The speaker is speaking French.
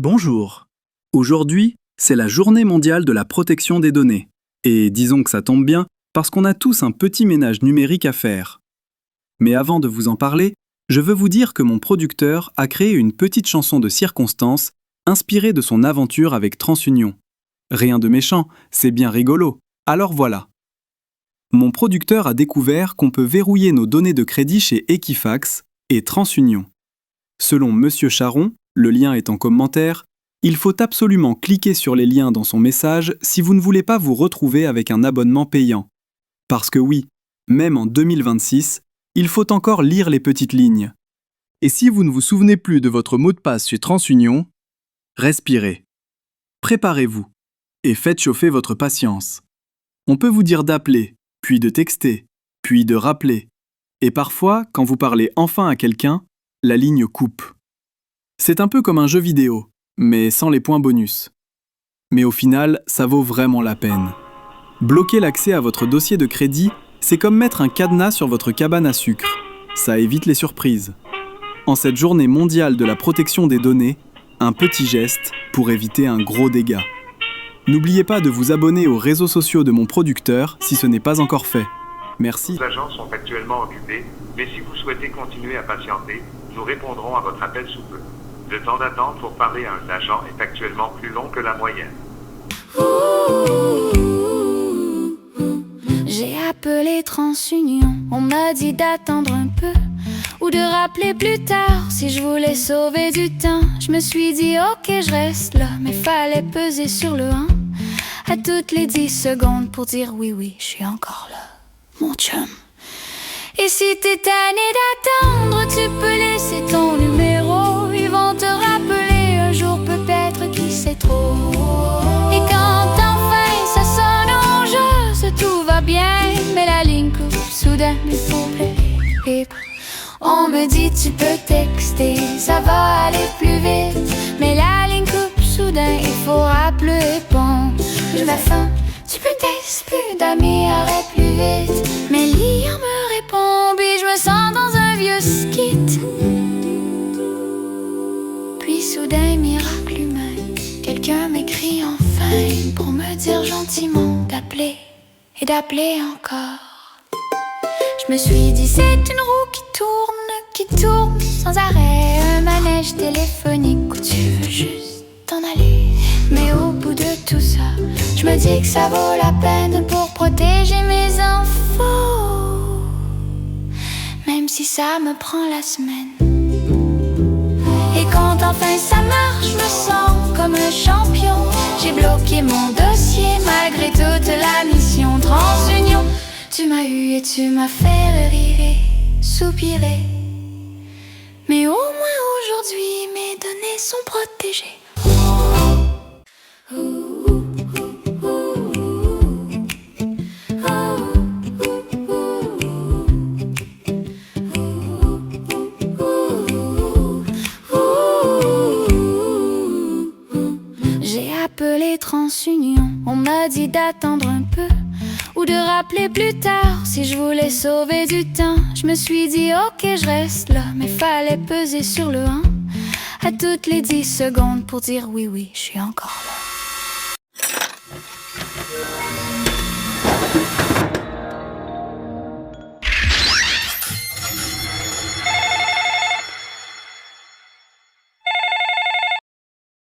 Bonjour. Aujourd'hui, c'est la Journée mondiale de la protection des données. Et disons que ça tombe bien, parce qu'on a tous un petit ménage numérique à faire. Mais avant de vous en parler, je veux vous dire que mon producteur a créé une petite chanson de circonstance inspirée de son aventure avec TransUnion. Rien de méchant, c'est bien rigolo. Alors voilà. Mon producteur a découvert qu'on peut verrouiller nos données de crédit chez Equifax et TransUnion. Selon Monsieur Charon, le lien est en commentaire, il faut absolument cliquer sur les liens dans son message si vous ne voulez pas vous retrouver avec un abonnement payant. Parce que oui, même en 2026, il faut encore lire les petites lignes. Et si vous ne vous souvenez plus de votre mot de passe chez TransUnion, respirez. Préparez-vous et faites chauffer votre patience. On peut vous dire d'appeler, puis de texter, puis de rappeler. Et parfois, quand vous parlez enfin à quelqu'un, la ligne coupe. C'est un peu comme un jeu vidéo, mais sans les points bonus. Mais au final, ça vaut vraiment la peine. Bloquer l'accès à votre dossier de crédit, c'est comme mettre un cadenas sur votre cabane à sucre. Ça évite les surprises. En cette journée mondiale de la protection des données, un petit geste pour éviter un gros dégât. N'oubliez pas de vous abonner aux réseaux sociaux de mon producteur si ce n'est pas encore fait. Merci. Les agents sont actuellement occupés, mais si vous souhaitez continuer à patienter, nous répondrons à votre appel sous peu. Le temps d'attente pour parler à un agent est actuellement plus long que la moyenne. J'ai appelé TransUnion, on m'a dit d'attendre un peu ou de rappeler plus tard si je voulais sauver du temps. Je me suis dit ok je reste là, mais fallait peser sur le 1 à toutes les 10 secondes pour dire oui, je suis encore là, mon chum. Et si t'es tanné d'attendre, tu peux laisser ton numéro, ils vont te rappeler un jour peut-être, qui sait trop. Et quand enfin ça sonne en jeu, tout va bien, mais la ligne coupe soudain, il faut plus. On me dit tu peux texter, ça va aller plus vite, mais la ligne coupe soudain, il faut rappeler bon. Je vais faim, tu peux texter, plus d'amis, arrête plus vite. Mais l'IA me répond, puis je me sens dans un vieux skit. Puis soudain, miracle humain, quelqu'un m'écrit enfin pour me dire gentiment d'appeler et d'appeler encore. Je me suis dit c'est une roue qui tourne sans arrêt, un manège téléphonique où tu veux juste t'en aller. Mais au bout de tout ça, je me dis que ça vaut la peine pour protéger mes infos, même si ça me prend la semaine. Et quand enfin ça marche, je me sens comme un champion. J'ai bloqué mon dossier malgré toute la mission TransUnion. Tu m'as eu et tu m'as fait rire et soupirer. Mais au moins aujourd'hui, mes données sont protégées. J'ai appelé TransUnion, on m'a dit d'attendre un peu ou de rappeler plus tard si je voulais sauver du temps. Je me suis dit ok je reste là, mais fallait peser sur le 1 à toutes les 10 secondes pour dire oui, je suis encore là.